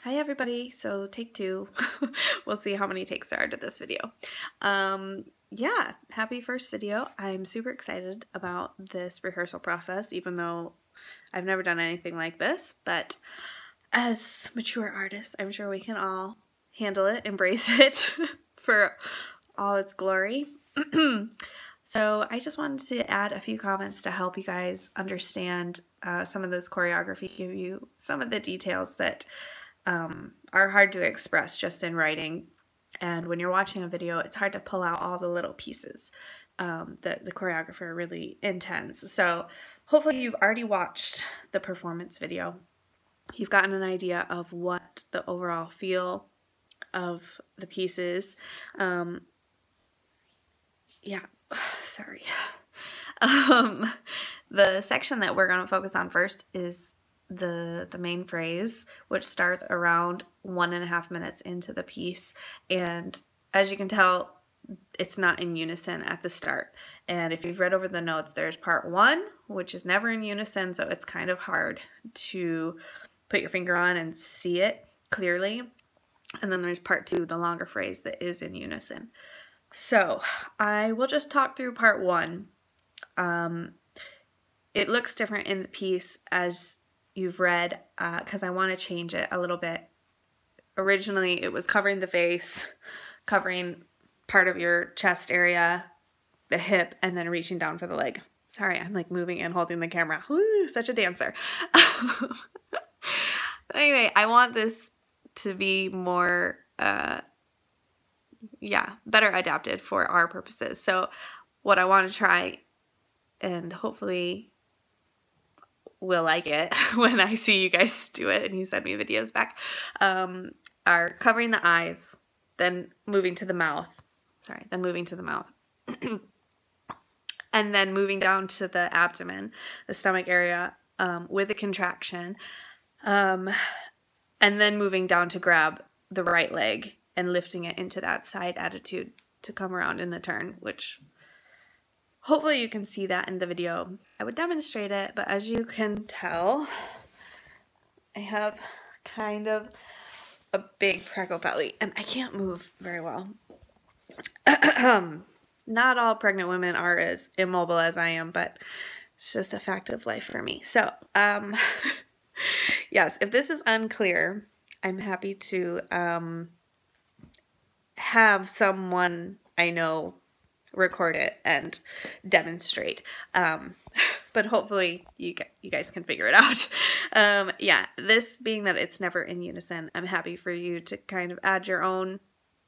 Hi everybody, so take two. We'll see how many takes there are to this video. Yeah, happy first video. I'm super excited about this rehearsal process, even though I've never done anything like this, but as mature artists, I'm sure we can all handle it, embrace it for all its glory. So I just wanted to add a few comments to help you guys understand some of this choreography, give you some of the details that are hard to express just in writing. And when you're watching a video, it's hard to pull out all the little pieces that the choreographer really intends. So hopefully you've already watched the performance video. You've gotten an idea of what the overall feel of the piece is. Yeah, sorry. The section that we're going to focus on first is the main phrase, which starts around 1.5 minutes into the piece, and as you can tell, it's not in unison at the start. And if you've read over the notes, there's part 1, which is never in unison, so it's kind of hard to put your finger on and see it clearly. And then there's part 2, the longer phrase, that is in unison. So I will just talk through part 1. It looks different in the piece as you've read, because I want to change it a little bit. Originally it was covering the face, covering part of your chest area, the hip, and then reaching down for the leg. Sorry, I'm like moving and holding the camera. Woo, such a dancer. Anyway, I want this to be more better adapted for our purposes. So what I want to try, and hopefully will like it when I see you guys do it and you send me videos back, are covering the eyes, then moving to the mouth, then moving to the mouth, and then moving down to the abdomen, the stomach area, with a contraction, and then moving down to grab the right leg and lifting it into that side attitude to come around in the turn, which hopefully you can see that in the video. I would demonstrate it, but as you can tell, I have kind of a big prego belly and I can't move very well. Not all pregnant women are as immobile as I am, but it's just a fact of life for me. So, yes, if this is unclear, I'm happy to have someone I know record it and demonstrate, but hopefully you guys can figure it out. Yeah, this being that it's never in unison, I'm happy for you to kind of add your own,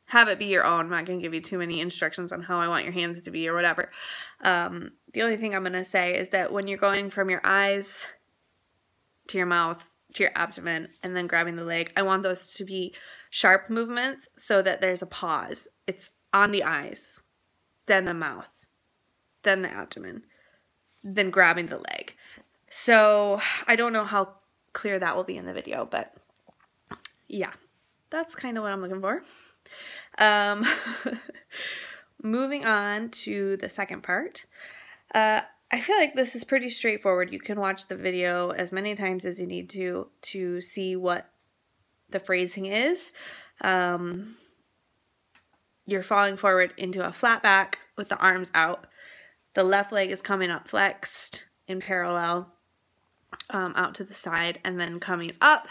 have it be your own. I'm not going to give you too many instructions on how I want your hands to be or whatever. The only thing I'm going to say is that when you're going from your eyes to your mouth to your abdomen and then grabbing the leg, I want those to be sharp movements so that there's a pause. It's on the eyes, then the mouth, then the abdomen, then grabbing the leg. So I don't know how clear that will be in the video, but yeah, that's kind of what I'm looking for. Moving on to the second part. I feel like this is pretty straightforward. You can watch the video as many times as you need to see what the phrasing is. You're falling forward into a flat back with the arms out. The left leg is coming up flexed in parallel out to the side and then coming up.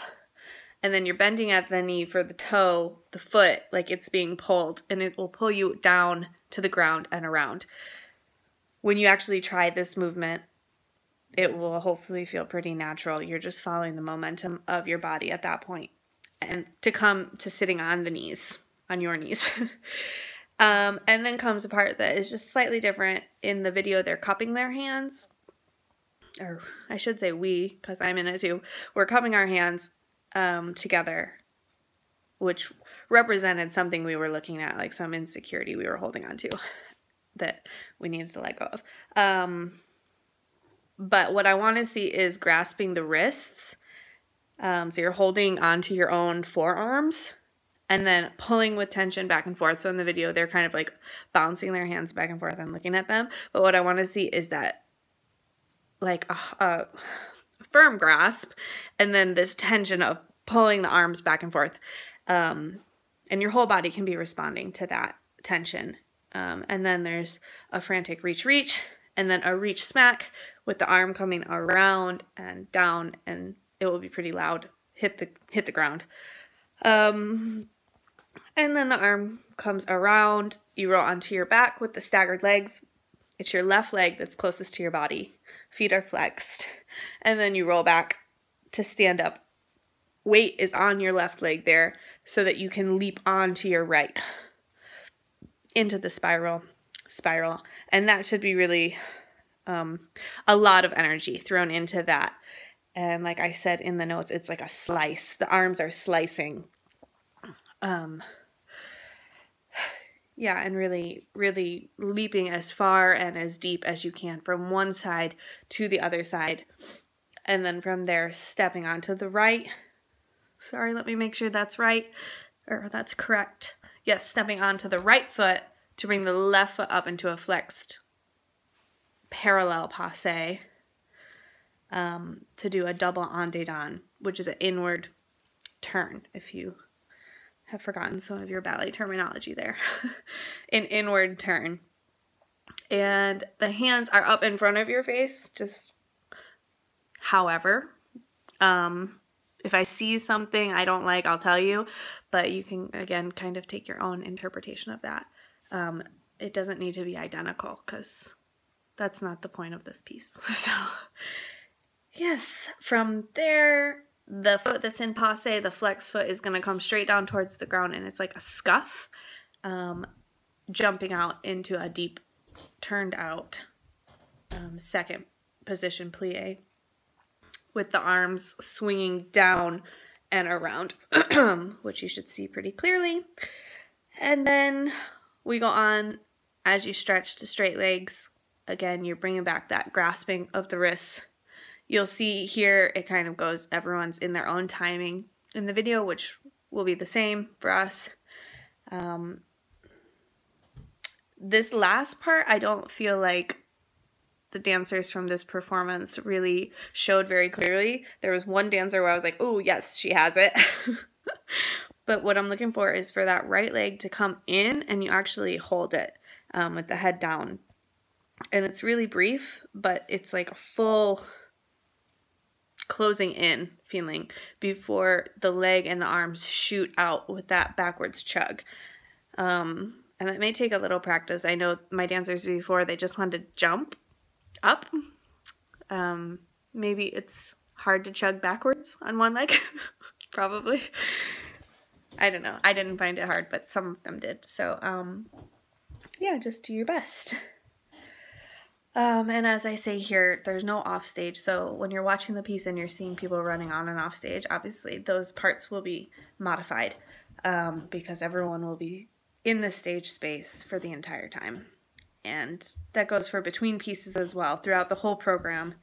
And then you're bending at the knee for the toe, the foot, like it's being pulled, and it will pull you down to the ground and around. When you actually try this movement, it will hopefully feel pretty natural. You're just following the momentum of your body at that point. And to come to sitting on the knees, on your knees. And then comes a part that is just slightly different. In the video, they're cupping their hands, or I should say we, because I'm in it too. We're cupping our hands together, which represented something we were looking at, like some insecurity we were holding on to that we needed to let go of. But what I want to see is grasping the wrists. So you're holding onto your own forearms and then pulling with tension back and forth. So in the video, they're kind of like bouncing their hands back and forth and looking at them. But what I want to see is that like a firm grasp and then this tension of pulling the arms back and forth. And your whole body can be responding to that tension. And then there's a frantic reach, and then a reach smack with the arm coming around and down, and it will be pretty loud. Hit the ground. And then the arm comes around. You roll onto your back with the staggered legs. It's your left leg that's closest to your body. Feet are flexed. And then you roll back to stand up. Weight is on your left leg there so that you can leap onto your right into the spiral. And that should be really a lot of energy thrown into that. And like I said in the notes, it's like a slice. The arms are slicing. Yeah, and really, really leaping as far and as deep as you can from one side to the other side. And then from there, stepping onto the right. Sorry, let me make sure that's right, or that's correct. Yes, stepping onto the right foot to bring the left foot up into a flexed parallel passe, to do a double en dedans, which is an inward turn, if you have forgotten some of your ballet terminology there. An inward turn. And the hands are up in front of your face, just however. If I see something I don't like, I'll tell you, but you can, again, kind of take your own interpretation of that. It doesn't need to be identical, because that's not the point of this piece. So, yes, from there, the foot that's in passe, the flex foot, is going to come straight down towards the ground, and it's like a scuff, jumping out into a deep, turned out second position plie, with the arms swinging down and around, which you should see pretty clearly. And then we go on as you stretch to straight legs. Again, you're bringing back that grasping of the wrists. You'll see here it kind of goes, everyone's in their own timing in the video, which will be the same for us. This last part, I don't feel like the dancers from this performance really showed very clearly. There was one dancer where I was like, oh, yes, she has it. But what I'm looking for is for that right leg to come in and you actually hold it with the head down. And it's really brief, but it's like a full closing in feeling before the leg and the arms shoot out with that backwards chug. And it may take a little practice. I know my dancers before, they just wanted to jump up. Maybe it's hard to chug backwards on one leg. Probably. I don't know. I didn't find it hard, but some of them did. So, yeah, just do your best. And as I say here, there's no off stage. So when you're watching the piece and you're seeing people running on and off stage, obviously those parts will be modified, because everyone will be in the stage space for the entire time. And that goes for between pieces as well. Throughout the whole program,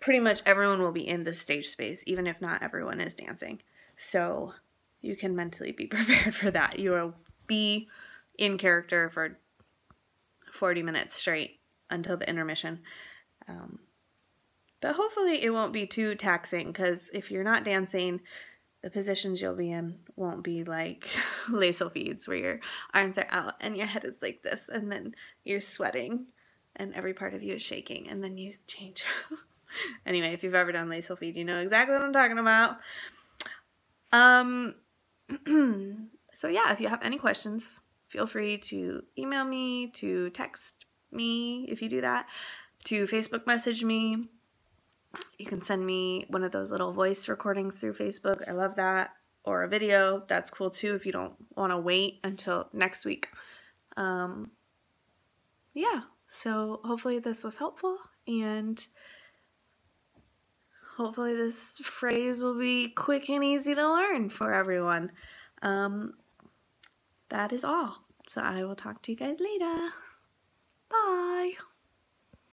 pretty much everyone will be in the stage space, even if not everyone is dancing. So you can mentally be prepared for that. You will be in character for 40 minutes straight until the intermission. But hopefully it won't be too taxing, because if you're not dancing, the positions you'll be in won't be like les solfèges, where your arms are out and your head is like this, and then you're sweating and every part of you is shaking, and then you change. Anyway, if you've ever done les solfèges, you know exactly what I'm talking about. So yeah, if you have any questions, feel free to email me, to text me if you do that, to Facebook message me. You can send me one of those little voice recordings through Facebook. I love that. Or a video. That's cool too if you don't want to wait until next week. Yeah. So hopefully this was helpful, and hopefully this phrase will be quick and easy to learn for everyone. That is all. So I will talk to you guys later. Bye.